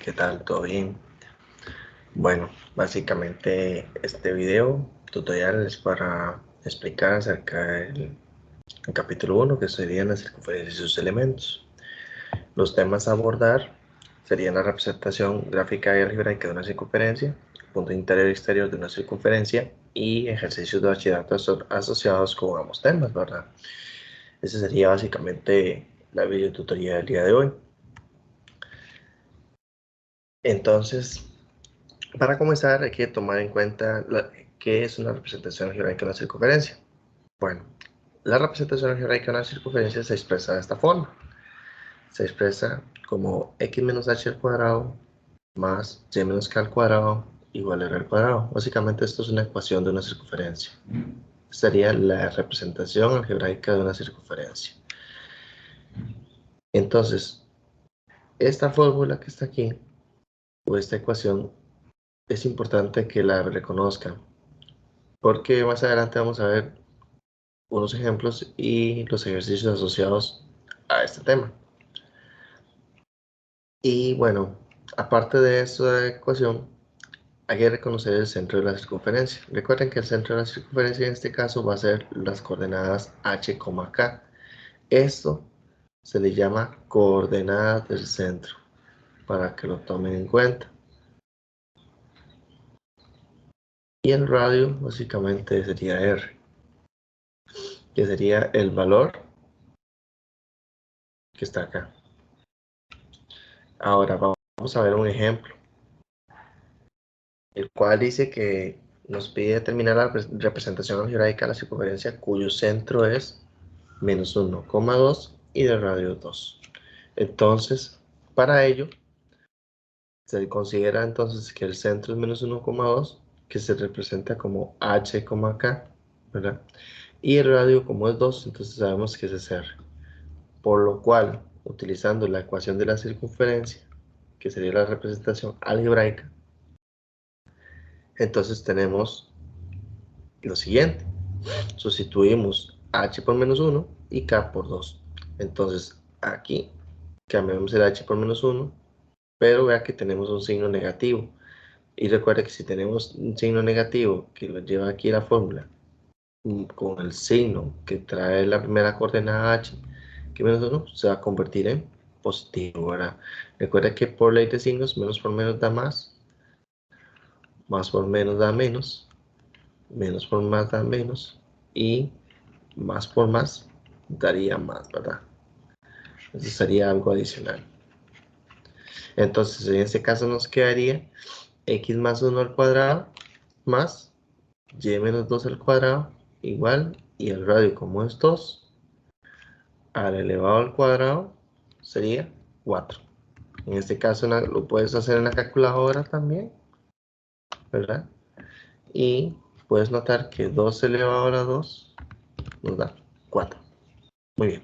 ¿Qué tal? ¿Todo bien? Bueno, básicamente este video tutorial es para explicar acerca del capítulo 1, que serían las circunferencias y sus elementos. Los temas a abordar serían la representación gráfica y algebraica de una circunferencia, punto interior y exterior de una circunferencia y ejercicios de bachillerato asociados con ambos temas, ¿verdad? Esa sería básicamente la videotutoría del día de hoy. Entonces, para comenzar, hay que tomar en cuenta qué es una representación algebraica de una circunferencia. Bueno, la representación algebraica de una circunferencia se expresa de esta forma. Se expresa como x menos h al cuadrado más y menos k al cuadrado igual a r al cuadrado. Básicamente esto es una ecuación de una circunferencia. Sería la representación algebraica de una circunferencia. Entonces, esta fórmula que está aquí, o esta ecuación, es importante que la reconozcan, porque más adelante vamos a ver unos ejemplos y los ejercicios asociados a este tema. Y bueno, aparte de esta ecuación, hay que reconocer el centro de la circunferencia. Recuerden que el centro de la circunferencia en este caso va a ser las coordenadas h, k. Esto se le llama coordenadas del centro, para que lo tomen en cuenta. Y el radio básicamente sería r, que sería el valor que está acá. Ahora vamos a ver un ejemplo, el cual dice que nos pide determinar la representación algebraica de la circunferencia cuyo centro es menos 1,2 y de radio 2. Entonces, para ello, se considera entonces que el centro es menos 1,2, que se representa como h, k, ¿verdad? Y el radio, como es 2, entonces sabemos que es SR. Por lo cual, utilizando la ecuación de la circunferencia, que sería la representación algebraica, entonces tenemos lo siguiente. Sustituimos h por menos 1 y k por 2. Entonces, aquí cambiamos el h por menos 1, pero vea que tenemos un signo negativo. Y recuerda que si tenemos un signo negativo que lo lleva aquí la fórmula, con el signo que trae la primera coordenada h, que menos 1, se va a convertir en positivo, ¿verdad? Recuerda que por ley de signos, menos por menos da más por menos da menos por más da menos, y más por más daría más, ¿verdad? Eso sería algo adicional. Entonces, en este caso nos quedaría x más 1 al cuadrado más y menos 2 al cuadrado igual, y el radio, como es 2 al elevado al cuadrado, sería 4. En este caso lo puedes hacer en la calculadora también, ¿verdad? Y puedes notar que 2 elevado a la 2 nos da 4. Muy bien.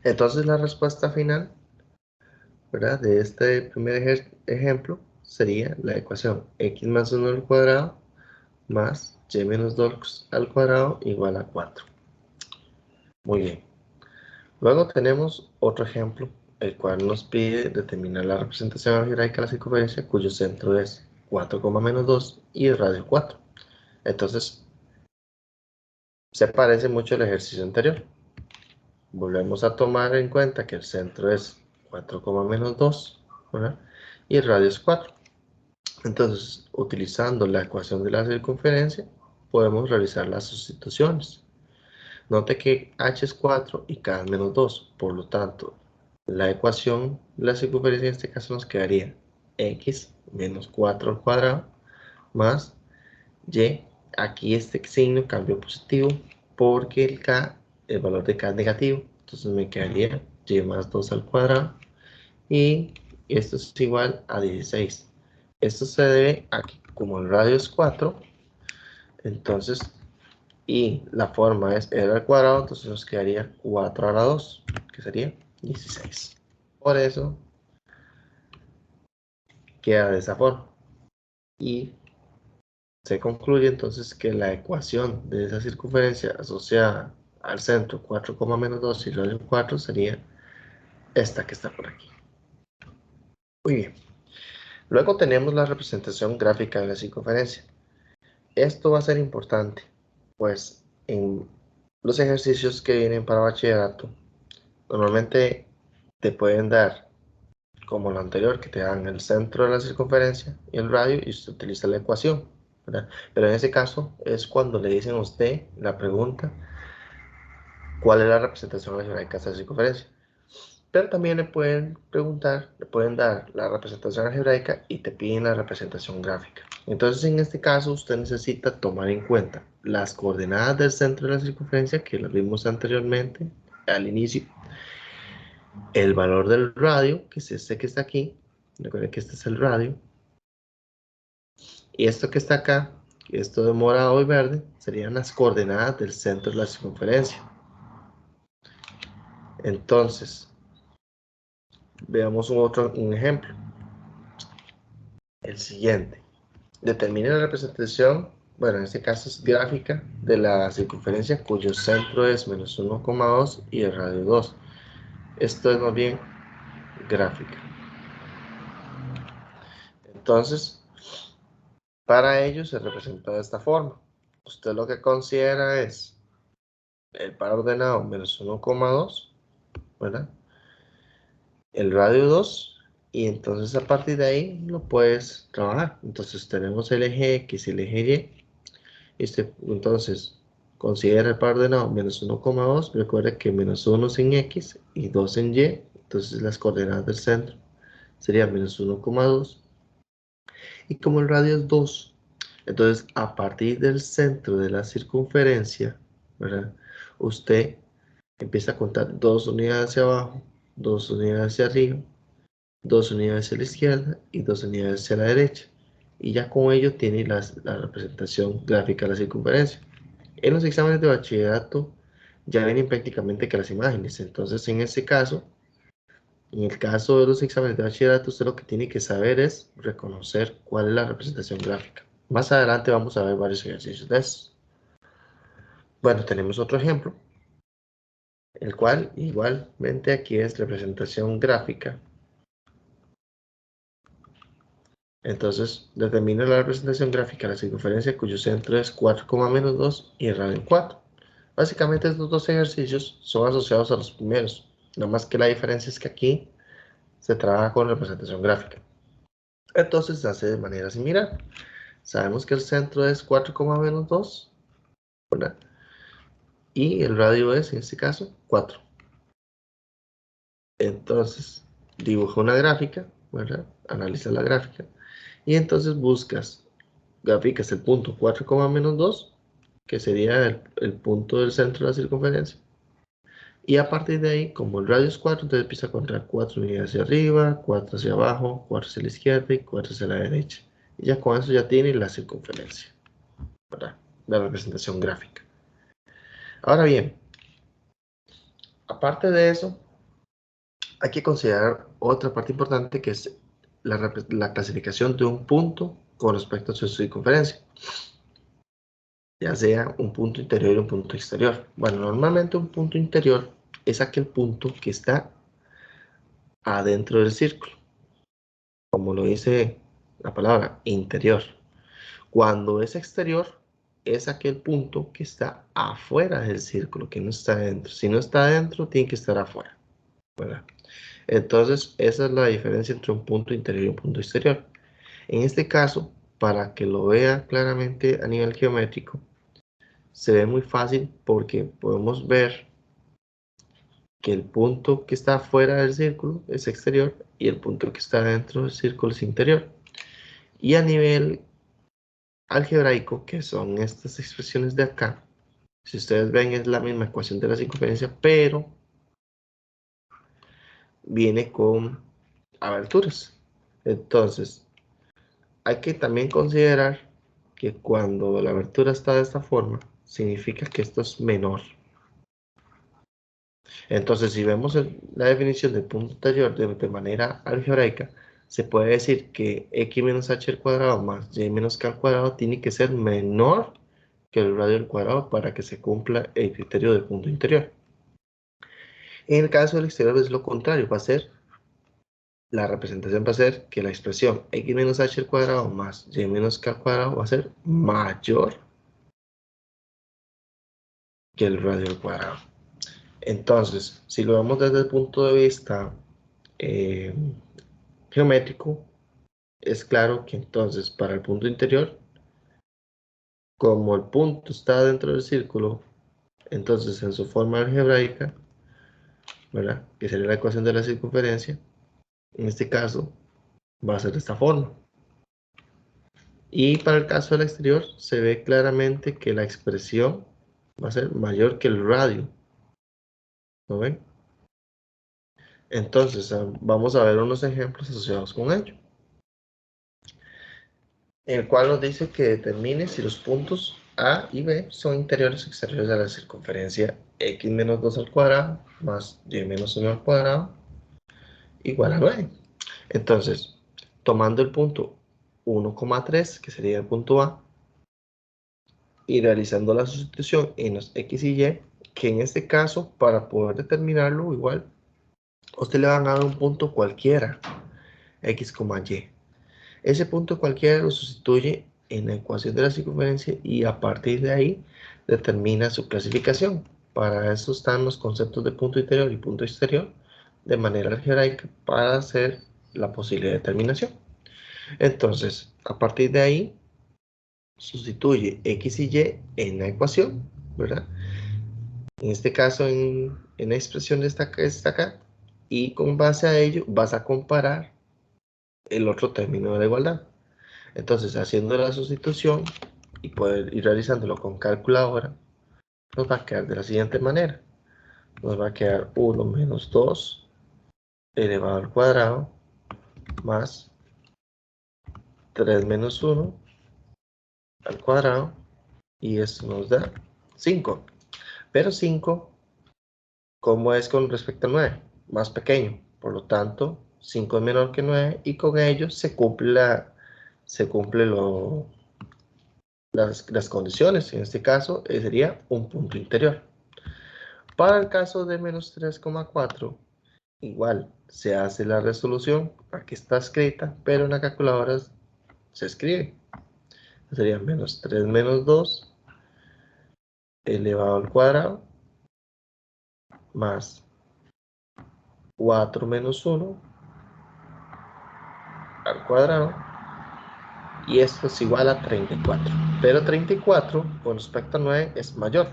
Entonces la respuesta final, ¿verdad?, de este primer ejemplo sería la ecuación x más 1 al cuadrado más y menos 2 al cuadrado igual a 4. Muy bien. Luego tenemos otro ejemplo, el cual nos pide determinar la representación algebraica de la circunferencia cuyo centro es 4,-2 y el radio 4. Entonces, se parece mucho al ejercicio anterior. Volvemos a tomar en cuenta que el centro es 4,-2, ¿verdad?, y el radio es 4. Entonces, utilizando la ecuación de la circunferencia, podemos realizar las sustituciones. Note que h es 4 y k es menos 2, por lo tanto, la ecuación de la circunferencia en este caso nos quedaría x menos 4 al cuadrado más y, aquí este signo cambió positivo porque el valor de k es negativo, entonces me quedaría y más 2 al cuadrado y esto es igual a 16. Esto se debe a que como el radio es 4, entonces, y la forma es r al cuadrado, entonces nos quedaría 4 a la 2, que sería 16. Por eso queda de esa forma. Y se concluye entonces que la ecuación de esa circunferencia asociada al centro 4,-2 y radio 4 sería esta que está por aquí. Muy bien. Luego tenemos la representación gráfica de la circunferencia. Esto va a ser importante, pues en los ejercicios que vienen para bachillerato, normalmente te pueden dar, como lo anterior, que te dan el centro de la circunferencia y el radio y usted utiliza la ecuación, ¿verdad? Pero en ese caso es cuando le dicen a usted la pregunta, ¿cuál es la representación algebraica de esta circunferencia? Pero también le pueden preguntar, le pueden dar la representación algebraica y te piden la representación gráfica. Entonces, en este caso, usted necesita tomar en cuenta las coordenadas del centro de la circunferencia, que las vimos anteriormente al inicio, el valor del radio, que es este que está aquí, recuerden que este es el radio, y esto que está acá, esto de morado y verde, serían las coordenadas del centro de la circunferencia. Entonces, veamos un ejemplo. El siguiente. Determine la representación, bueno, en este caso es gráfica, de la circunferencia cuyo centro es menos 1,2 y el radio 2. Esto es más bien gráfica. Entonces, para ello se representa de esta forma. Usted lo que considera es el par ordenado menos 1,2, ¿verdad? El radio 2, y entonces a partir de ahí lo puedes trabajar. Entonces tenemos el eje X y el eje Y. Entonces, considera el par ordenado menos 1,2. Recuerda que menos 1 es en X y 2 en Y. Entonces las coordenadas del centro serían menos 1,2. Y como el radio es 2, entonces a partir del centro de la circunferencia, ¿verdad? Usted empieza a contar 2 unidades hacia abajo, 2 unidades hacia arriba, 2 unidades hacia la izquierda y 2 unidades hacia la derecha. Y ya con ello tiene la representación gráfica de la circunferencia. En los exámenes de bachillerato ya vienen prácticamente que las imágenes. Entonces, en este caso, en el caso de los exámenes de bachillerato, usted lo que tiene que saber es reconocer cuál es la representación gráfica. Más adelante vamos a ver varios ejercicios de eso. Bueno, tenemos otro ejemplo, el cual igualmente aquí es representación gráfica. Entonces, determina la representación gráfica de la circunferencia cuyo centro es 4,-2 y el radio 4. Básicamente estos dos ejercicios son asociados a los primeros, no más que la diferencia es que aquí se trabaja con representación gráfica. Entonces se hace de manera similar. Sabemos que el centro es 4,-2, ¿verdad? Y el radio es, en este caso, 4. Entonces, dibuja una gráfica, ¿verdad? Analiza la gráfica. Y entonces graficas el punto 4,-2, que sería el punto del centro de la circunferencia. Y a partir de ahí, como el radio es 4, entonces empieza a contar 4 unidades hacia arriba, 4 hacia abajo, 4 hacia la izquierda y 4 hacia la derecha. Y ya con eso ya tiene la circunferencia, ¿verdad? La representación gráfica. Ahora bien, aparte de eso, hay que considerar otra parte importante que es la clasificación de un punto con respecto a su circunferencia, ya sea un punto interior y un punto exterior. Bueno, normalmente un punto interior es aquel punto que está adentro del círculo, como lo dice la palabra interior. Cuando es exterior, es aquel punto que está afuera del círculo, que no está dentro. Si no está dentro, tiene que estar afuera, ¿verdad? Entonces, esa es la diferencia entre un punto interior y un punto exterior. En este caso, para que lo vea claramente a nivel geométrico, se ve muy fácil porque podemos ver que el punto que está fuera del círculo es exterior y el punto que está dentro del círculo es interior. Y a nivel algebraico, que son estas expresiones de acá, si ustedes ven es la misma ecuación de la circunferencia, pero viene con aberturas. Entonces, hay que también considerar que cuando la abertura está de esta forma, significa que esto es menor. Entonces, si vemos la definición del punto interior de manera algebraica, se puede decir que x menos h al cuadrado más y menos k al cuadrado tiene que ser menor que el radio al cuadrado para que se cumpla el criterio de punto interior. En el caso del exterior es lo contrario, va a ser la representación va a ser que la expresión x menos h al cuadrado más y menos k al cuadrado va a ser mayor que el radio al cuadrado. Entonces, si lo vemos desde el punto de vista geométrico, es claro que entonces para el punto interior, como el punto está dentro del círculo, entonces en su forma algebraica, ¿verdad? Que sería la ecuación de la circunferencia, en este caso va a ser de esta forma. Y para el caso del exterior se ve claramente que la expresión va a ser mayor que el radio. ¿Lo ven? Entonces vamos a ver unos ejemplos asociados con ello. En el cual nos dice que determine si los puntos A y B son interiores o exteriores a la circunferencia x menos 2 al cuadrado más y menos 1 al cuadrado igual a 9. Entonces, tomando el punto 1,3, que sería el punto A, y realizando la sustitución en los x y y, que en este caso, para poder determinarlo igual, a usted le van a dar un punto cualquiera, x, y. Ese punto cualquiera lo sustituye en la ecuación de la circunferencia y a partir de ahí determina su clasificación. Para eso están los conceptos de punto interior y punto exterior de manera algebraica para hacer la posible determinación. Entonces, a partir de ahí, sustituye x y y en la ecuación, ¿verdad? En este caso, en la expresión de esta acá, y con base a ello vas a comparar el otro término de la igualdad. Entonces, haciendo la sustitución y poder ir realizándolo con calculadora, nos va a quedar de la siguiente manera. Nos va a quedar 1 menos 2 elevado al cuadrado más 3 menos 1 al cuadrado, y esto nos da 5. Pero 5, ¿cómo es con respecto a 9? Más pequeño. Por lo tanto, 5 es menor que 9 y con ello se cumple las condiciones. En este caso sería un punto interior. Para el caso de menos 3,4, igual se hace la resolución. Aquí está escrita, pero en la calculadora se escribe. Sería menos 3 menos 2 elevado al cuadrado más 4 menos 1 al cuadrado, y esto es igual a 34. Pero 34 con respecto a 9 es mayor,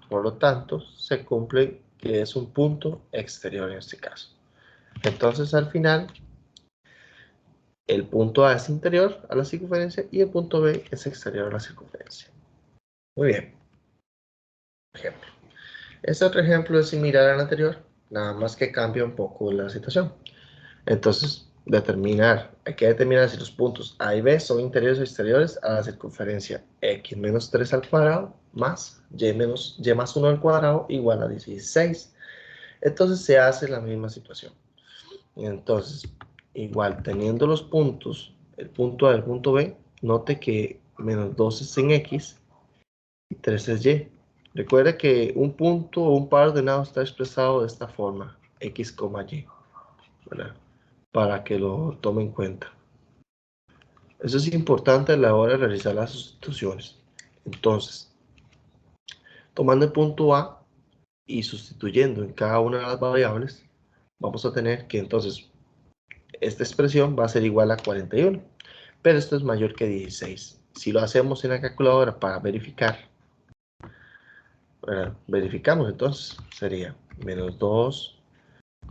por lo tanto se cumple que es un punto exterior en este caso. Entonces al final el punto A es interior a la circunferencia y el punto B es exterior a la circunferencia. Muy bien. Ejemplo. Este otro ejemplo es similar al anterior, nada más que cambia un poco la situación. Entonces, hay que determinar si los puntos A y B son interiores o exteriores a la circunferencia x menos 3 al cuadrado más y más 1 al cuadrado igual a 16. Entonces se hace la misma situación. Entonces, igual, teniendo los puntos, el punto A y el punto B, note que menos 2 es en X y 3 es Y. Recuerda que un punto o un par ordenado está expresado de esta forma, X, Y, ¿verdad? Para que lo tome en cuenta. Eso es importante a la hora de realizar las sustituciones. Entonces, tomando el punto A y sustituyendo en cada una de las variables, vamos a tener que entonces esta expresión va a ser igual a 41, pero esto es mayor que 16. Si lo hacemos en la calculadora para verificar, verificamos entonces, sería menos 2,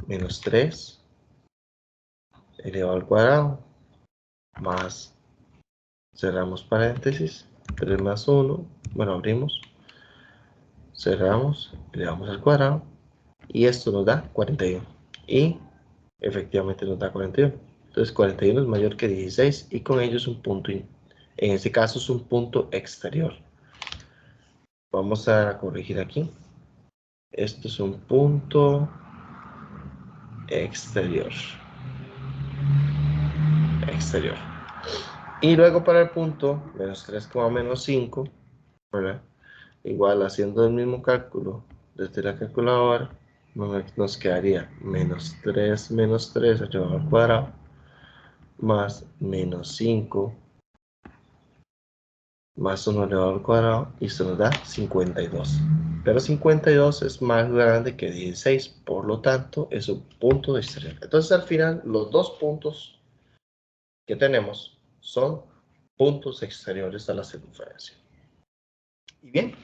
menos 3, elevado al cuadrado, más, cerramos paréntesis, 3 más 1, bueno, abrimos, cerramos, elevamos al cuadrado, y esto nos da 41. Y efectivamente nos da 41. Entonces 41 es mayor que 16 y con ello es un punto, en este caso es un punto exterior. Vamos a corregir aquí. Esto es un punto exterior. Exterior. Y luego para el punto menos 3, menos 5, ¿verdad? Igual haciendo el mismo cálculo desde la calculadora, nos quedaría menos 3 elevado al cuadrado más menos 5 más 1 elevado al cuadrado, y esto nos da 52. Pero 52 es más grande que 16, por lo tanto es un punto de exterior. Entonces al final los dos puntos que tenemos son puntos exteriores a la circunferencia. Y bien,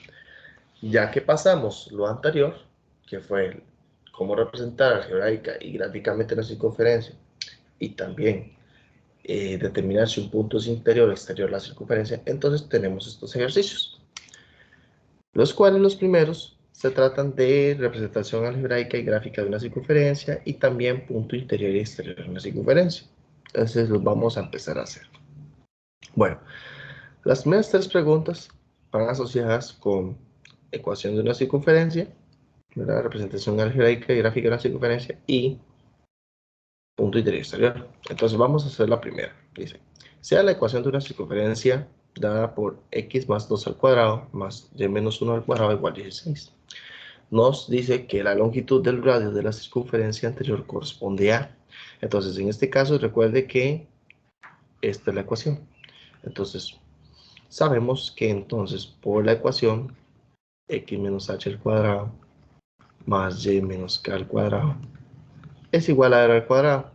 ya que pasamos lo anterior, que fue cómo representar algebraica y gráficamente la circunferencia, y también determinar si un punto es interior o exterior a la circunferencia, entonces tenemos estos ejercicios, los cuales los primeros se tratan de representación algebraica y gráfica de una circunferencia y también punto interior y exterior de una circunferencia. Entonces los vamos a empezar a hacer. Bueno, las primeras tres preguntas van asociadas con ecuación de una circunferencia, ¿verdad? Representación algebraica y gráfica de una circunferencia y punto interior y exterior. Entonces vamos a hacer la primera. Dice, sea la ecuación de una circunferencia dada por x más 2 al cuadrado más y menos 1 al cuadrado igual a 16. Nos dice que la longitud del radio de la circunferencia anterior corresponde a. Entonces, en este caso, recuerde que esta es la ecuación. Entonces, sabemos que entonces por la ecuación x menos h al cuadrado más y menos k al cuadrado es igual a r al cuadrado.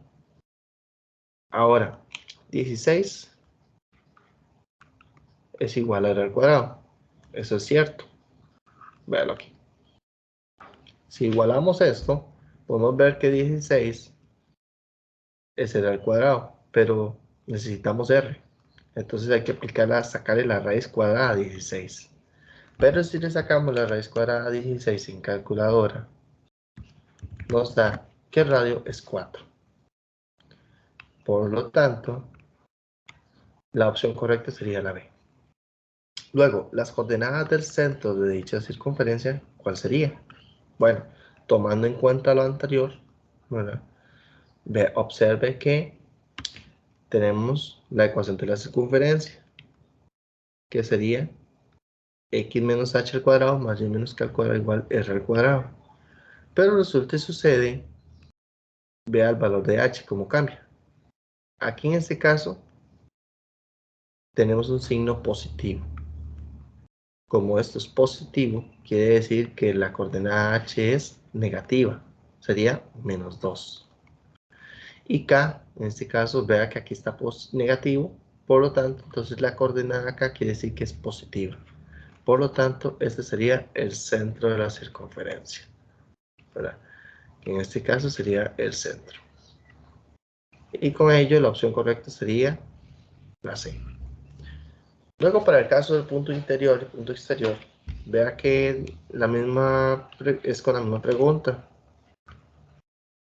Ahora, 16 es igual a r al cuadrado. Eso es cierto. Véalo aquí. Si igualamos esto, podemos ver que 16 es r al cuadrado, pero necesitamos r. Entonces hay que aplicarla, sacarle la raíz cuadrada a 16. Pero si le sacamos la raíz cuadrada a 16 en calculadora, nos da que el radio es 4. Por lo tanto, la opción correcta sería la B. Luego, las coordenadas del centro de dicha circunferencia, ¿cuál sería? Bueno, tomando en cuenta lo anterior, ¿verdad? Observe que tenemos la ecuación de la circunferencia, que sería x menos h al cuadrado más y menos k al cuadrado igual r al cuadrado. Pero resulta y sucede, vea el valor de h cómo cambia. Aquí en este caso tenemos un signo positivo. Como esto es positivo, quiere decir que la coordenada h es negativa. Sería menos 2. Y k, en este caso, vea que aquí está negativo. Por lo tanto, entonces la coordenada acá quiere decir que es positiva. Por lo tanto, este sería el centro de la circunferencia, ¿verdad? En este caso sería el centro. Y con ello la opción correcta sería la C. Luego, para el caso del punto interior y punto exterior, vea que la misma es con la misma pregunta.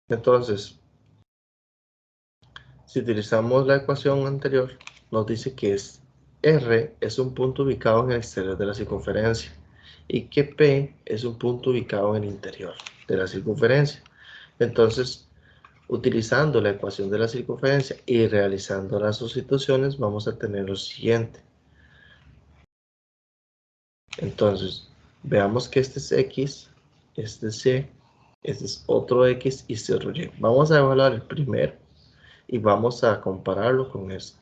Entonces, si utilizamos la ecuación anterior, nos dice que R es un punto ubicado en el exterior de la circunferencia y que P es un punto ubicado en el interior de la circunferencia. Entonces, utilizando la ecuación de la circunferencia y realizando las sustituciones, vamos a tener lo siguiente. Entonces, veamos que este es X, este es Y, este es otro X y este otro Y. Vamos a evaluar el primero y vamos a compararlo con este.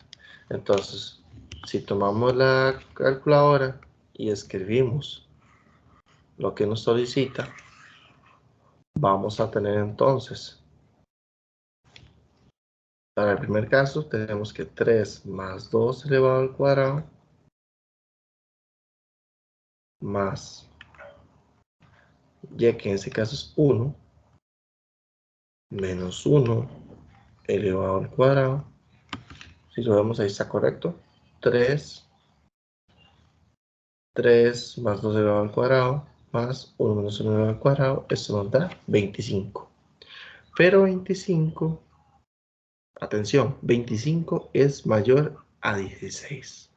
Entonces, si tomamos la calculadora y escribimos lo que nos solicita, vamos a tener entonces, para el primer caso, tenemos que 3 más 2 elevado al cuadrado más y, que en este caso es 1, menos 1 elevado al cuadrado. Si lo vemos ahí está correcto. 3 más 2 elevado al cuadrado más 1 menos 1 elevado al cuadrado. Esto nos da 25. Pero 25, atención, 25 es mayor a 16.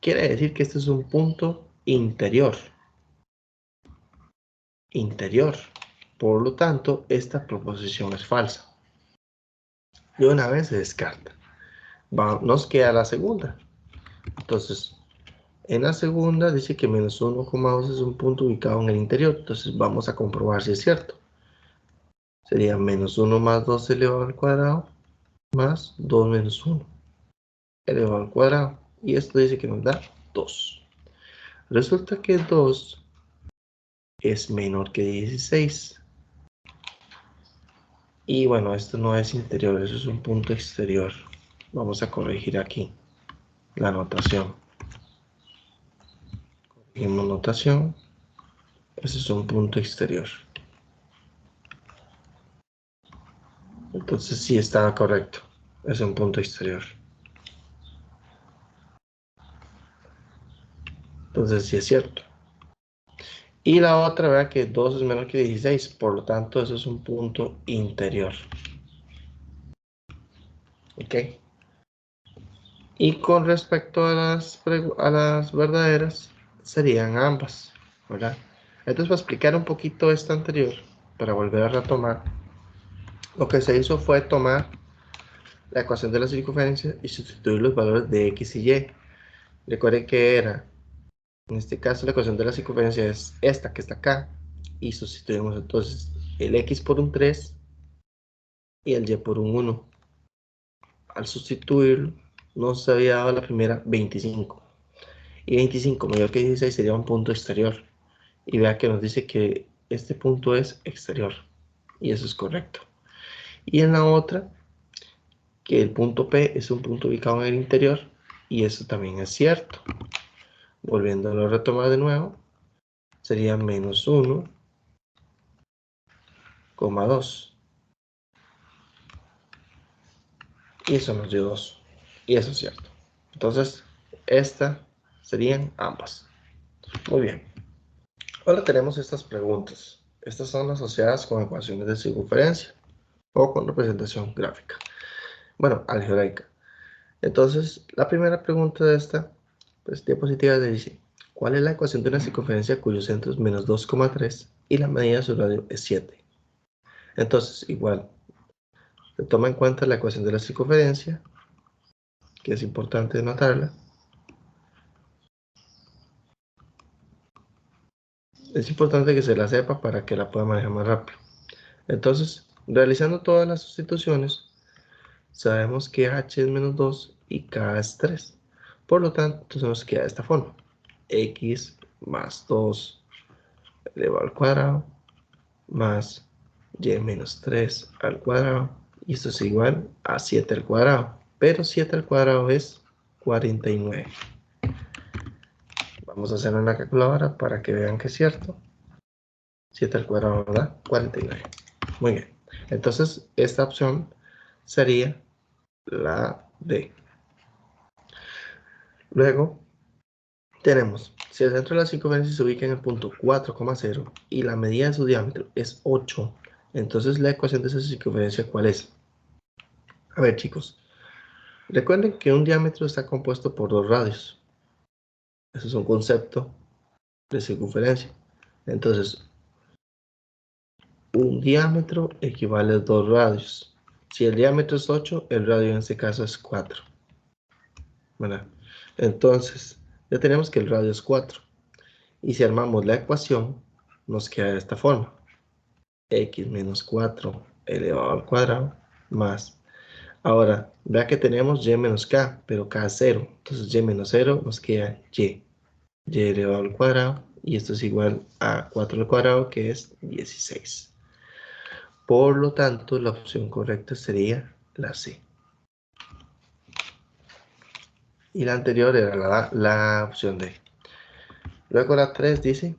Quiere decir que este es un punto interior. Interior. Por lo tanto, esta proposición es falsa. De una vez se descarta. Nos queda la segunda. Entonces, en la segunda dice que menos 1,2 es un punto ubicado en el interior. Entonces vamos a comprobar si es cierto. sería menos 1 más 2 elevado al cuadrado más 2 menos 1 elevado al cuadrado. Y esto dice que nos da 2. Resulta que 2 es menor que 16. Y bueno, esto no es interior, eso es un punto exterior. Vamos a corregir aquí la notación. Corregimos notación. Ese es un punto exterior. Entonces sí estaba correcto. Es un punto exterior. Entonces sí es cierto. Y la otra, vea que 2 es menor que 16. Por lo tanto, eso es un punto interior. ¿Ok? Y con respecto a las verdaderas, serían ambas, ¿verdad? Entonces, para explicar un poquito esta anterior, para volver a retomar, lo que se hizo fue tomar la ecuación de la circunferencia y sustituir los valores de x y y. Recuerden que era, en este caso, la ecuación de la circunferencia es esta que está acá, y sustituimos entonces el x por un 3 y el y por un 1. Al sustituir, nos había dado la primera 25. Y 25 mayor que 16 sería un punto exterior. Y vea que nos dice que este punto es exterior. Y eso es correcto. Y en la otra, que el punto P es un punto ubicado en el interior. Y eso también es cierto. Volviéndolo a retomar de nuevo, sería menos 1,2. Y eso nos dio 2. Y eso es cierto. Entonces, estas serían ambas. Muy bien. Ahora tenemos estas preguntas. Estas son asociadas con ecuaciones de circunferencia o con representación gráfica. Bueno, algebraica. Entonces, la primera pregunta de esta diapositiva dice, ¿cuál es la ecuación de una circunferencia cuyo centro es menos 2,3 y la medida de su radio es 7? Entonces, igual, se toma en cuenta la ecuación de la circunferencia, que es importante notarla. Es importante que se la sepa para que la pueda manejar más rápido. Entonces, realizando todas las sustituciones, sabemos que h es menos 2 y k es 3. Por lo tanto, entonces nos queda de esta forma. X más 2 elevado al cuadrado más y menos 3 al cuadrado. Y esto es igual a 7 al cuadrado. Pero 7 al cuadrado es 49. Vamos a hacer una calculadora para que vean que es cierto. 7 al cuadrado da 49. Muy bien. Entonces, esta opción sería la D. Luego, tenemos, si el centro de la circunferencia se ubica en el punto 4,0 y la medida de su diámetro es 8, entonces la ecuación de esa circunferencia, ¿cuál es? A ver, chicos, recuerden que un diámetro está compuesto por dos radios. Eso es un concepto de circunferencia. Entonces, un diámetro equivale a dos radios. Si el diámetro es 8, el radio en este caso es 4. ¿Verdad? Entonces, ya tenemos que el radio es 4. Y si armamos la ecuación, nos queda de esta forma. X menos 4 elevado al cuadrado más. Ahora, vea que tenemos y menos k, pero k es 0. Entonces y menos 0 nos queda y. Y elevado al cuadrado. Y esto es igual a 4 al cuadrado, que es 16. Por lo tanto, la opción correcta sería la C. Y la anterior era la opción D. Luego la 3 dice,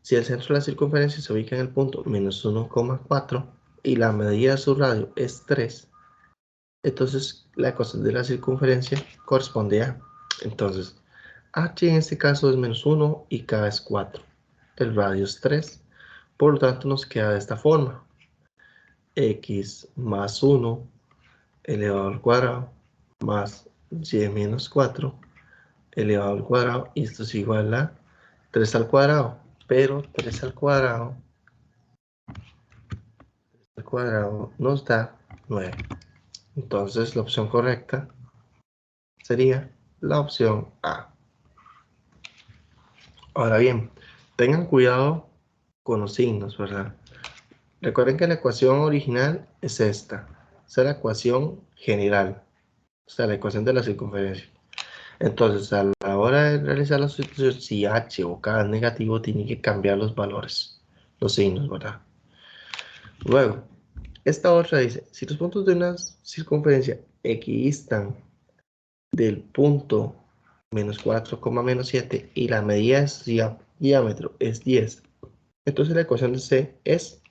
si el centro de la circunferencia se ubica en el punto menos 1,4 y la medida de su radio es 3, entonces la ecuación de la circunferencia corresponde a, entonces, h en este caso es menos 1 y k es 4. El radio es 3, por lo tanto nos queda de esta forma. X más 1 elevado al cuadrado más y menos 4 elevado al cuadrado, y esto es igual a 3 al cuadrado, pero 3 al cuadrado nos da 9. Entonces la opción correcta sería la opción A. Ahora bien, tengan cuidado con los signos, ¿verdad? Recuerden que la ecuación original es esta. Esta es la ecuación general. O sea, la ecuación de la circunferencia. Entonces, a la hora de realizar la sustitución, si h o k es negativo, tiene que cambiar los valores, los signos, ¿verdad? Luego, esta otra dice, si los puntos de una circunferencia equidistan del punto menos 4, menos 7 y la medida de su diámetro es 10, entonces la ecuación de C es,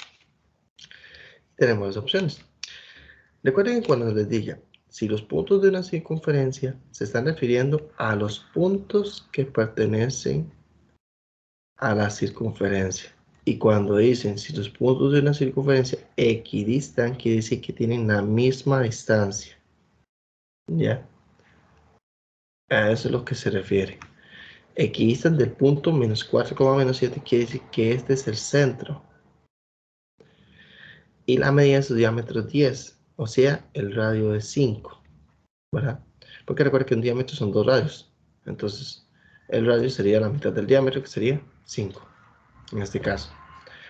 tenemos dos opciones. Recuerden que cuando les diga, si los puntos de una circunferencia se están refiriendo a los puntos que pertenecen a la circunferencia. Y cuando dicen si los puntos de una circunferencia equidistan, quiere decir que tienen la misma distancia. ¿Ya? A eso es lo que se refiere. Equidistan del punto menos 4, menos 7 quiere decir que este es el centro. Y la medida de su diámetro es 10, o sea, el radio es 5. ¿Verdad? Porque recuerda que un diámetro son dos radios. Entonces, el radio sería la mitad del diámetro, que sería 5, en este caso.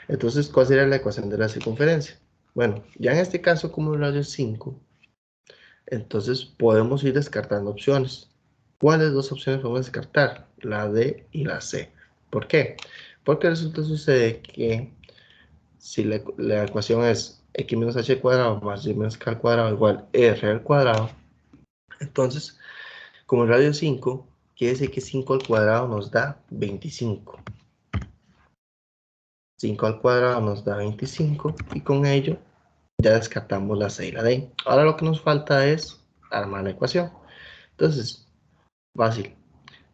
Entonces, ¿cuál sería la ecuación de la circunferencia? Bueno, ya en este caso, como el radio es 5, entonces podemos ir descartando opciones. ¿Cuáles dos opciones podemos descartar? La D y la C. ¿Por qué? Porque resulta sucede que si la ecuación es x menos h cuadrado más y menos k al cuadrado igual r al cuadrado, entonces, como el radio es 5, quiere decir que 5 al cuadrado nos da 25. 5 al cuadrado nos da 25 y con ello ya descartamos la C y la D. Ahora lo que nos falta es armar la ecuación. Entonces, fácil.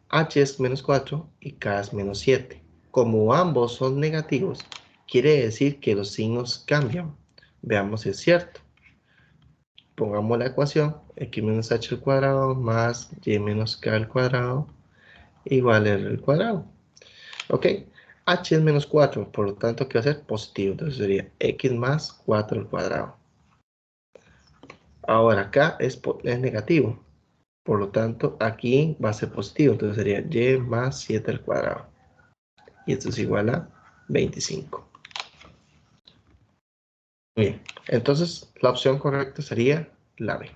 H es menos 4 y K es menos 7. Como ambos son negativos, quiere decir que los signos cambian. Veamos si es cierto. Pongamos la ecuación, x menos h al cuadrado más y menos k al cuadrado igual a r al cuadrado. ¿Ok? H es menos 4, por lo tanto, ¿qué va a ser? Positivo. Entonces sería x más 4 al cuadrado. Ahora acá es negativo. Por lo tanto, aquí va a ser positivo. Entonces sería y más 7 al cuadrado. Y esto es igual a 25. Bien, entonces la opción correcta sería la B.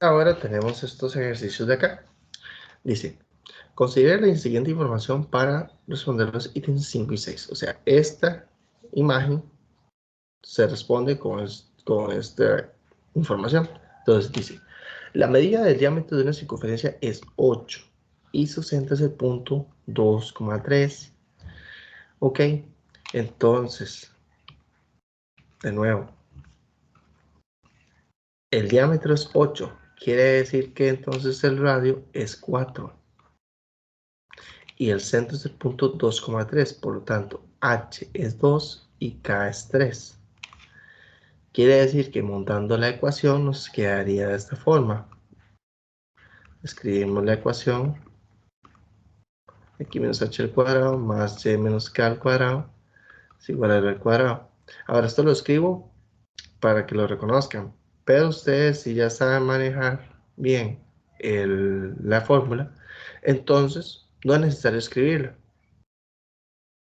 Ahora tenemos estos ejercicios de acá. Dice, considere la siguiente información para responder los ítems 5 y 6. O sea, esta imagen se responde con esta información. Entonces dice, la medida del diámetro de una circunferencia es 8 y su centro es el punto 2,3. Ok, entonces, de nuevo, el diámetro es 8. Quiere decir que entonces el radio es 4. Y el centro es el punto 2,3. Por lo tanto, H es 2 y K es 3. Quiere decir que montando la ecuación nos quedaría de esta forma. Escribimos la ecuación x menos h al cuadrado más y menos k al cuadrado es igual a r al cuadrado. Ahora esto lo escribo para que lo reconozcan, pero ustedes si ya saben manejar bien la fórmula, entonces no es necesario escribirla,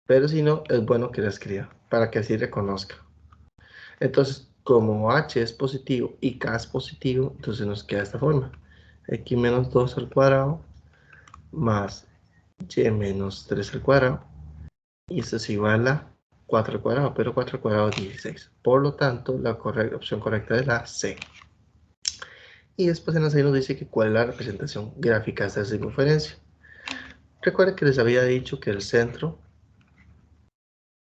pero si no, es bueno que la escriba para que así reconozca. Entonces, como h es positivo y k es positivo, entonces nos queda de esta forma, x menos 2 al cuadrado más y menos 3 al cuadrado, y esto es igual a 4 al cuadrado, pero 4 al cuadrado es 16. Por lo tanto, la opción correcta es la C. Y después en la C nos dice que cuál es la representación gráfica de esta circunferencia. Recuerden que les había dicho que el centro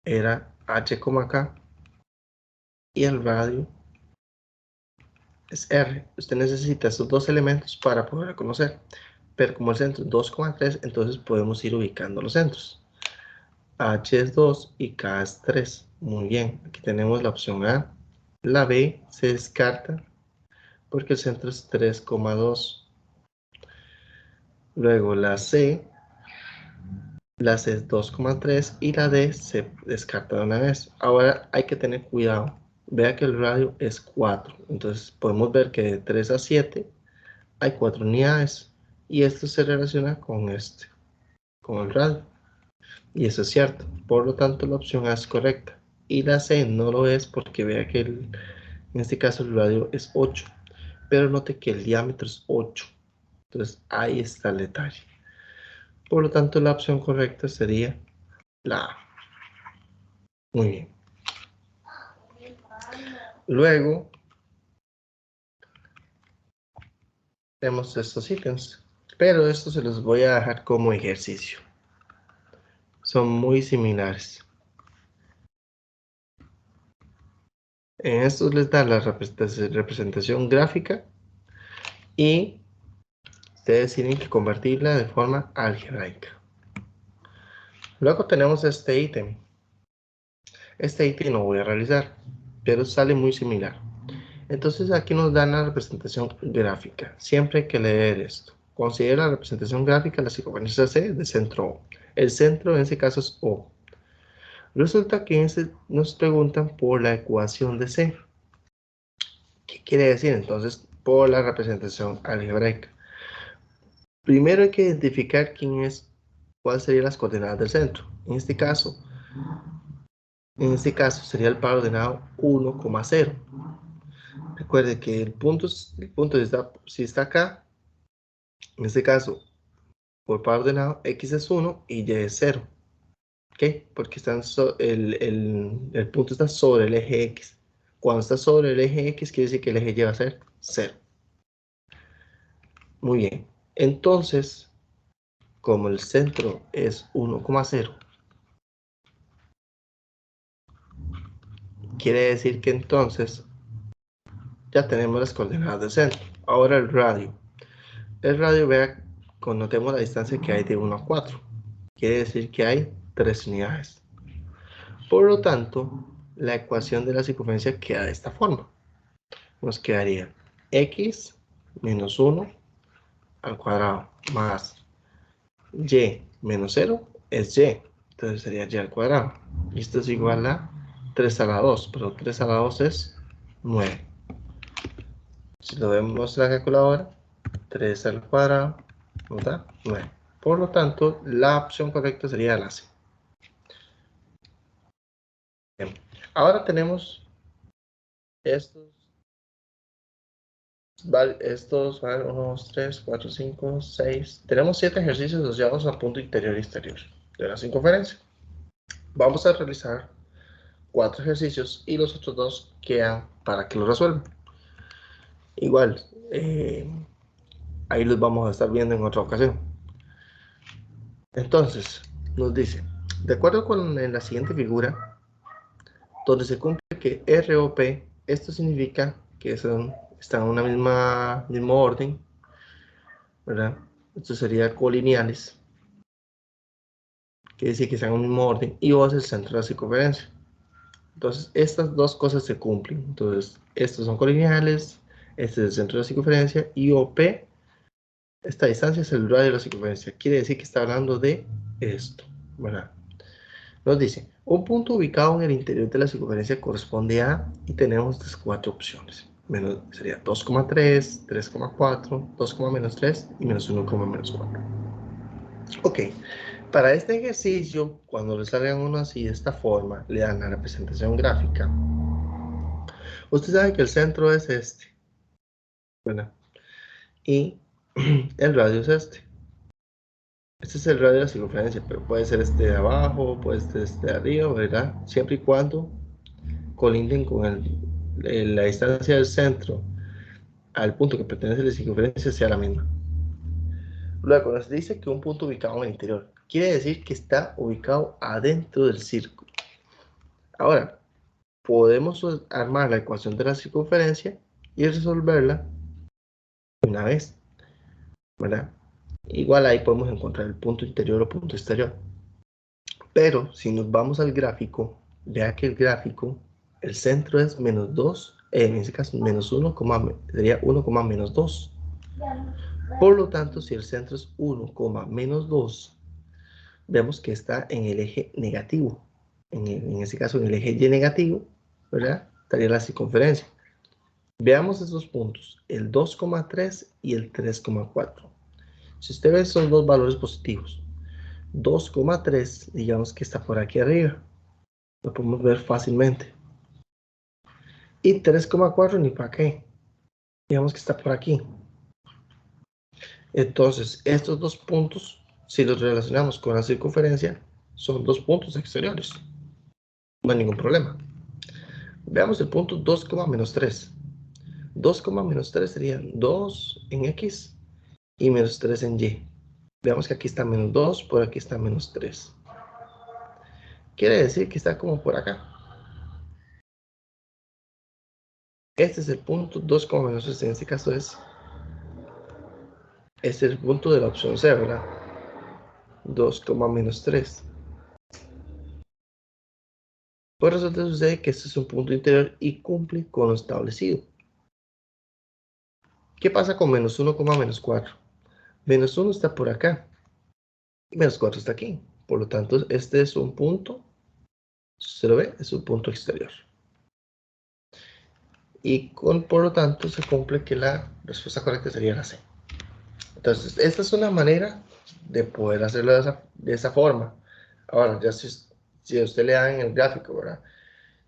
era h, k y el radio es r. Usted necesita estos dos elementos para poder conocer. Pero como el centro es 2,3, entonces podemos ir ubicando los centros. H es 2 y K es 3. Muy bien, aquí tenemos la opción A. La B se descarta porque el centro es 3,2. Luego la C es 2,3 y la D se descarta de una vez. Ahora hay que tener cuidado. Vea que el radio es 4. Entonces podemos ver que de 3 a 7 hay 4 unidades. Y esto se relaciona con con el radio. Y eso es cierto. Por lo tanto, la opción A es correcta. Y la C no lo es porque vea que en este caso el radio es 8. Pero note que el diámetro es 8. Entonces ahí está el detalle. Por lo tanto, la opción correcta sería la A. Muy bien. Luego tenemos estos ítems. Pero estos se los voy a dejar como ejercicio. Son muy similares. En estos les da la representación gráfica y ustedes tienen que convertirla de forma algebraica. Luego tenemos este ítem. Este ítem no voy a realizar, pero sale muy similar. Entonces aquí nos dan la representación gráfica. Siempre hay que leer esto. Considera la representación gráfica la circunferencia C de centro O. El centro en ese caso es O. Resulta que nos preguntan por la ecuación de C. ¿Qué quiere decir entonces por la representación algebraica? Primero hay que identificar cuáles serían las coordenadas del centro. En este caso sería el par ordenado 1,0. Recuerde que el punto si está acá, en este caso, por par ordenado, x es 1 y y es 0. ¿Ok? Porque el punto está sobre el eje x. Cuando está sobre el eje x, quiere decir que el eje y va a ser 0. Muy bien. Entonces, como el centro es 1,0, quiere decir que entonces ya tenemos las coordenadas del centro. Ahora el radio. El radio, vea, connotemos la distancia que hay de 1 a 4. Quiere decir que hay 3 unidades. Por lo tanto, la ecuación de la circunferencia queda de esta forma. Nos quedaría x menos 1 al cuadrado más y menos 0 es y. Entonces sería y al cuadrado. Y esto es igual a 3 a la 2, pero 3 a la 2 es 9. Si lo vemos en la calculadora, 3 al cuadrado nos da 9. Por lo tanto, la opción correcta sería la C. Bien. Ahora tenemos estos, 1, 2, 3, 4, 5, 6. Tenemos 7 ejercicios asociados al punto interior y exterior de la circunferencia. Vamos a realizar 4 ejercicios y los otros 2 quedan para que lo resuelvan. Igual, ahí los vamos a estar viendo en otra ocasión. Entonces, nos dice, de acuerdo con la siguiente figura, donde se cumple que R o P, esto significa que están en una mismo orden, ¿verdad? Esto sería colineales, quiere decir que están en un mismo orden, y O es el centro de la circunferencia. Entonces, estas dos cosas se cumplen. Entonces, estos son colineales, este es el centro de la circunferencia, y OP, esta distancia es el radio de la circunferencia. Quiere decir que está hablando de esto, ¿verdad? Nos dice, un punto ubicado en el interior de la circunferencia corresponde a, y tenemos estas 4 opciones. Sería 2,3, 3,4, 2,-3 y -1,-4. Ok, para este ejercicio, cuando le salgan uno así de esta forma, le dan la representación gráfica. Usted sabe que el centro es este, ¿verdad? Y el radio es este. Este es el radio de la circunferencia, pero puede ser este de abajo, puede ser este de arriba, ¿verdad? Siempre y cuando colinden con la distancia del centro al punto que pertenece a la circunferencia sea la misma. Luego nos dice que un punto ubicado en el interior. Quiere decir que está ubicado adentro del círculo. Ahora, podemos armar la ecuación de la circunferencia y resolverla una vez, ¿verdad? Igual ahí podemos encontrar el punto interior o punto exterior. Pero si nos vamos al gráfico, vea que el gráfico, el centro es -2, en este caso -1, sería 1,-2. Por lo tanto, si el centro es 1,-2, vemos que está en el eje negativo. En este caso, en el eje Y negativo, ¿verdad? Estaría la circunferencia. Veamos esos puntos, el 2,3 y el 3,4. Si usted ve esos dos valores positivos, 2,3, digamos que está por aquí arriba. Lo podemos ver fácilmente. Y 3,4 ni para qué. Digamos que está por aquí. Entonces, estos dos puntos, si los relacionamos con la circunferencia, son dos puntos exteriores. No hay ningún problema. Veamos el punto 2, menos 3. 2, menos 3 serían 2 en X y menos 3 en Y. Veamos que aquí está menos 2, por aquí está menos 3. Quiere decir que está como por acá. Este es el punto 2, menos 3. En este caso es el punto de la opción C, ¿verdad? 2, menos 3. Pues resulta sucede que este es un punto interior y cumple con lo establecido. ¿Qué pasa con menos 1, menos 4? Menos 1 está por acá y menos 4 está aquí. Por lo tanto, este es un punto, ¿se lo ve? Es un punto exterior. Y por lo tanto se cumple que la respuesta correcta sería la C. Entonces, esta es una manera de poder hacerlo de esa forma. Ahora, ya si a usted le dan en el gráfico, ¿verdad?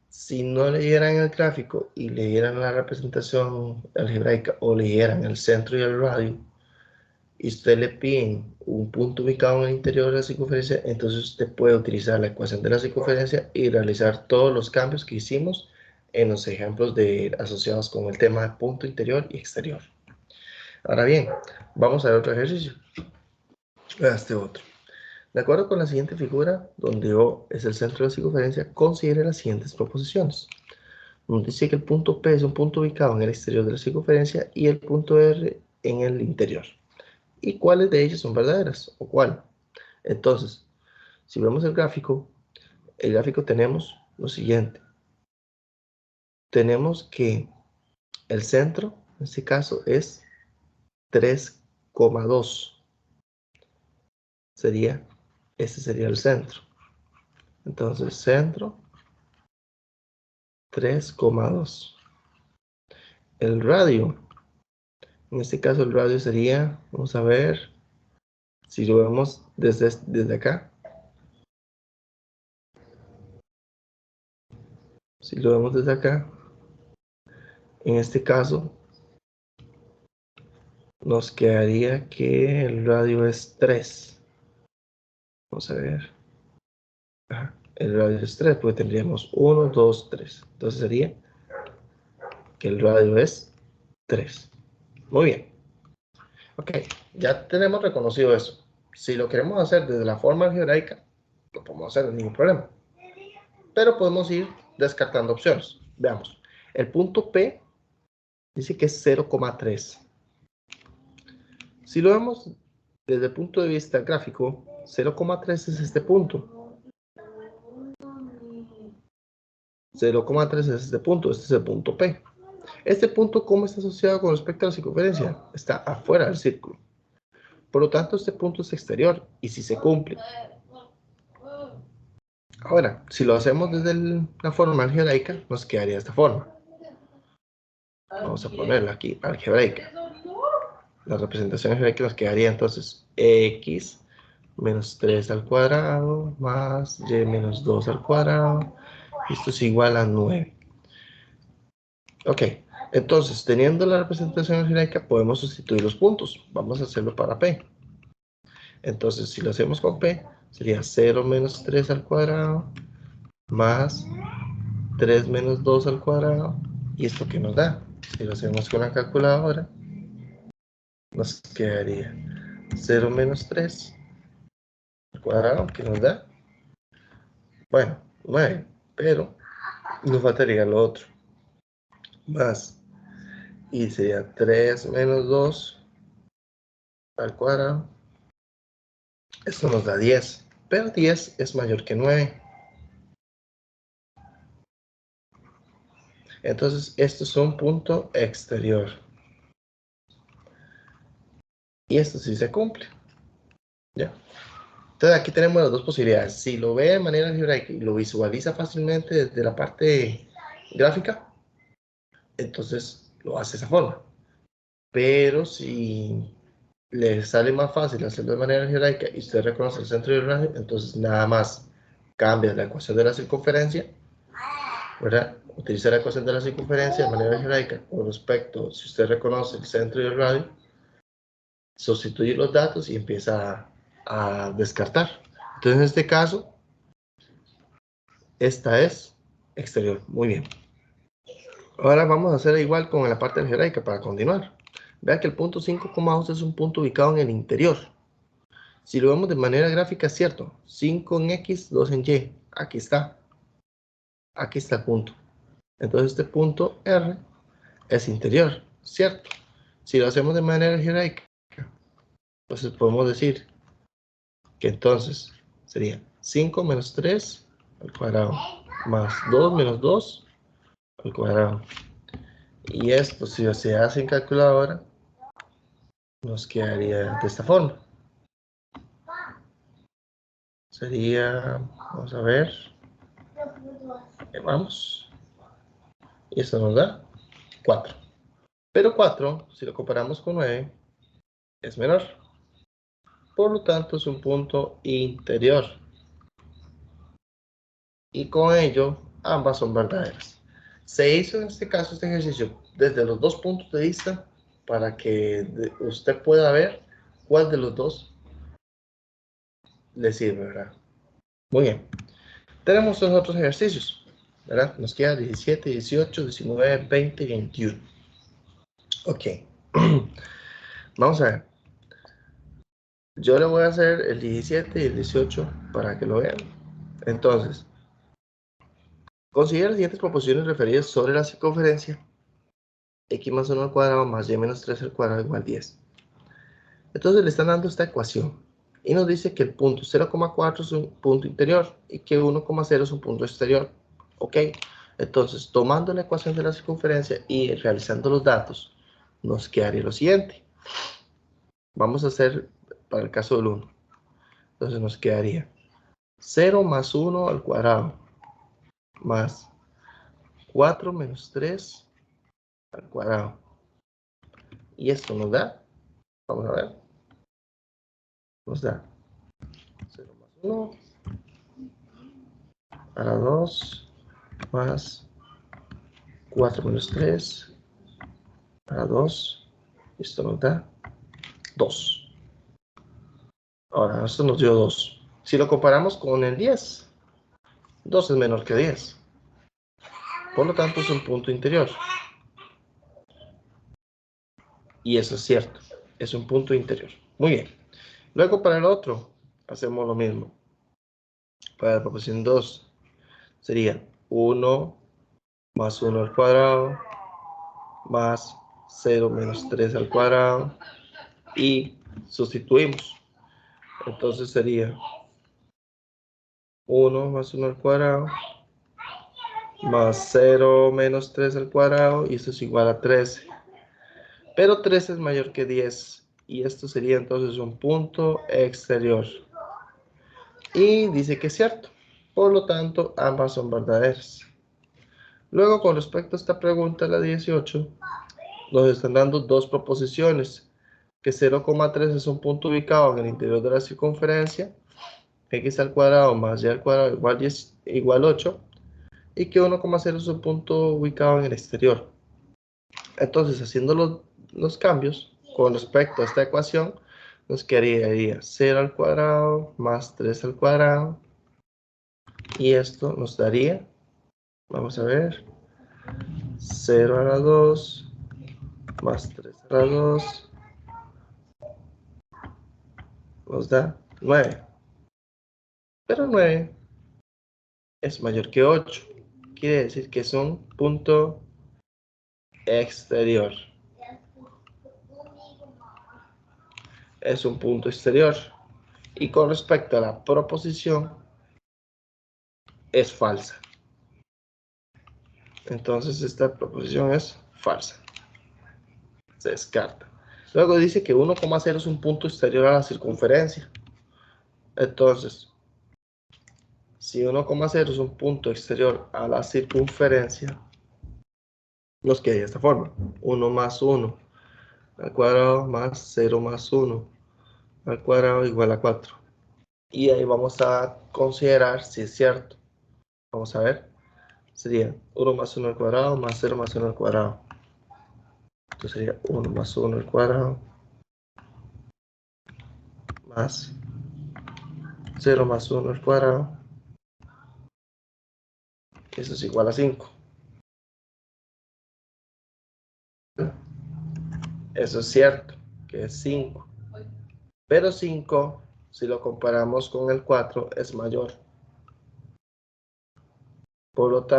Si no leyeran el gráfico y leyeran la representación algebraica o leyeran el centro y el radio, y usted le piden un punto ubicado en el interior de la circunferencia, entonces usted puede utilizar la ecuación de la circunferencia y realizar todos los cambios que hicimos en los ejemplos asociados con el tema de punto interior y exterior. Ahora bien, vamos a ver otro ejercicio. Este otro. De acuerdo con la siguiente figura, donde O es el centro de la circunferencia, considere las siguientes proposiciones. Nos dice que el punto P es un punto ubicado en el exterior de la circunferencia y el punto R en el interior. ¿Y cuáles de ellas son verdaderas? ¿O cuál? Entonces, si vemos el gráfico tenemos lo siguiente. Tenemos que el centro, en este caso, es 3,2. Este sería el centro. Entonces, centro, 3,2. El radio, en este caso el radio sería, vamos a ver, si lo vemos desde acá, si lo vemos desde acá, en este caso, nos quedaría que el radio es 3. Vamos a ver. Ajá, el radio es 3, porque tendríamos 1, 2, 3. Entonces sería que el radio es 3. Muy bien. Ok, ya tenemos reconocido eso. Si lo queremos hacer desde la forma algebraica, lo podemos hacer sin ningún problema. Pero podemos ir descartando opciones. Veamos. El punto P dice que es 0,3. Si lo vemos desde el punto de vista gráfico, 0,3 es este punto. 0,3 es este punto. Este es el punto P. Este punto, ¿cómo está asociado con respecto a la circunferencia? Está afuera del círculo. Por lo tanto, este punto es exterior y si se cumple. Ahora, si lo hacemos desde la forma algebraica, nos quedaría de esta forma. Vamos a ponerla aquí, algebraica. La representación algebraica nos quedaría entonces x menos 3 al cuadrado más y menos 2 al cuadrado. Esto es igual a 9. Ok, entonces, teniendo la representación algebraica, podemos sustituir los puntos. Vamos a hacerlo para P. Entonces, si lo hacemos con P, sería 0 menos 3 al cuadrado más 3 menos 2 al cuadrado. ¿Y esto qué nos da? Si lo hacemos con la calculadora, nos quedaría 0 menos 3 al cuadrado, que nos da, bueno, 9, pero nos faltaría lo otro, más, y sería 3 menos 2 al cuadrado. Esto nos da 10, pero 10 es mayor que 9. Entonces, esto es un punto exterior. Y esto sí se cumple. ¿Ya? Entonces, aquí tenemos las dos posibilidades. Si lo ve de manera algebraica y lo visualiza fácilmente desde la parte gráfica, entonces lo hace de esa forma. Pero si le sale más fácil hacerlo de manera algebraica y usted reconoce el centro y el radio, entonces nada más cambia la ecuación de la circunferencia, ¿verdad? Utiliza la ecuación de la circunferencia de manera algebraica con respecto, si usted reconoce el centro y el radio, sustituye los datos y empieza a descartar. Entonces, en este caso, esta es exterior. Muy bien. Ahora vamos a hacer igual con la parte algebraica para continuar. Vea que el punto 5,2 es un punto ubicado en el interior. Si lo vemos de manera gráfica, es cierto. 5 en X, 2 en Y. Aquí está. Aquí está el punto. Entonces este punto R es interior, ¿cierto? Si lo hacemos de manera algebraica, entonces podemos decir que entonces sería 5 menos 3 al cuadrado más 2 menos 2 al cuadrado. Y esto, si se hace en calculadora, nos quedaría de esta forma. Sería, vamos a ver, vamos, y esto nos da 4. Pero 4, si lo comparamos con 9, es menor. Por lo tanto, es un punto interior. Y con ello, ambas son verdaderas. Se hizo en este caso este ejercicio desde los dos puntos de vista para que usted pueda ver cuál de los dos le sirve, ¿verdad? Muy bien. Tenemos los otros ejercicios, ¿verdad? Nos queda 17, 18, 19, 20 y 21. Ok. Vamos a ver. Yo le voy a hacer el 17 y el 18 para que lo vean. Entonces, considera las siguientes proposiciones referidas sobre la circunferencia x más 1 al cuadrado más y menos 3 al cuadrado igual 10. Entonces le están dando esta ecuación y nos dice que el punto 0,4 es un punto interior y que 1,0 es un punto exterior. Ok, entonces tomando la ecuación de la circunferencia y realizando los datos, nos quedaría lo siguiente. Vamos a hacer para el caso del 1. Entonces nos quedaría 0 más 1 al cuadrado más 4 menos 3 al cuadrado. Y esto nos da, vamos a ver, nos da 0 más 1 a la 2 más 4 menos 3 a la 2. Esto nos da 2. Ahora, esto nos dio 2. Si lo comparamos con el 10, 2 es menor que 10. Por lo tanto, es un punto interior. Y eso es cierto. Es un punto interior. Muy bien. Luego, para el otro, hacemos lo mismo. Para la proposición 2, sería 1 más 1 al cuadrado más 0 menos 3 al cuadrado y sustituimos. Entonces sería 1 más 1 al cuadrado más 0 menos 3 al cuadrado y esto es igual a 13. Pero 13 es mayor que 10 y esto sería entonces un punto exterior. Y dice que es cierto. Por lo tanto, ambas son verdaderas. Luego, con respecto a esta pregunta, la 18, nos están dando dos proposiciones. Que 0,3 es un punto ubicado en el interior de la circunferencia, x al cuadrado más y al cuadrado igual, 10, igual 8, y que 1,0 es un punto ubicado en el exterior. Entonces, haciendo los cambios con respecto a esta ecuación, nos quedaría 0 al cuadrado más 3 al cuadrado, y esto nos daría, vamos a ver, 0 a la 2 más 3 a la 2 nos da 9. Pero 9 es mayor que 8. Quiere decir que es un punto exterior. Es un punto exterior. Y con respecto a la proposición, es falsa. Entonces esta proposición es falsa. Se descarta. Luego dice que 1,0 es un punto exterior a la circunferencia. Entonces, si 1,0 es un punto exterior a la circunferencia, nos queda de esta forma. 1 más 1 al cuadrado más 0 más 1 al cuadrado igual a 4. Y ahí vamos a considerar si es cierto. Vamos a ver. Sería 1 más 1 al cuadrado más 0 más 1 al cuadrado. Entonces sería 1 más 1 al cuadrado más 0 más 1 al cuadrado. Eso es igual a 5. Eso es cierto, que es 5. Pero 5, si lo comparamos con el 4, es mayor. Por lo tanto,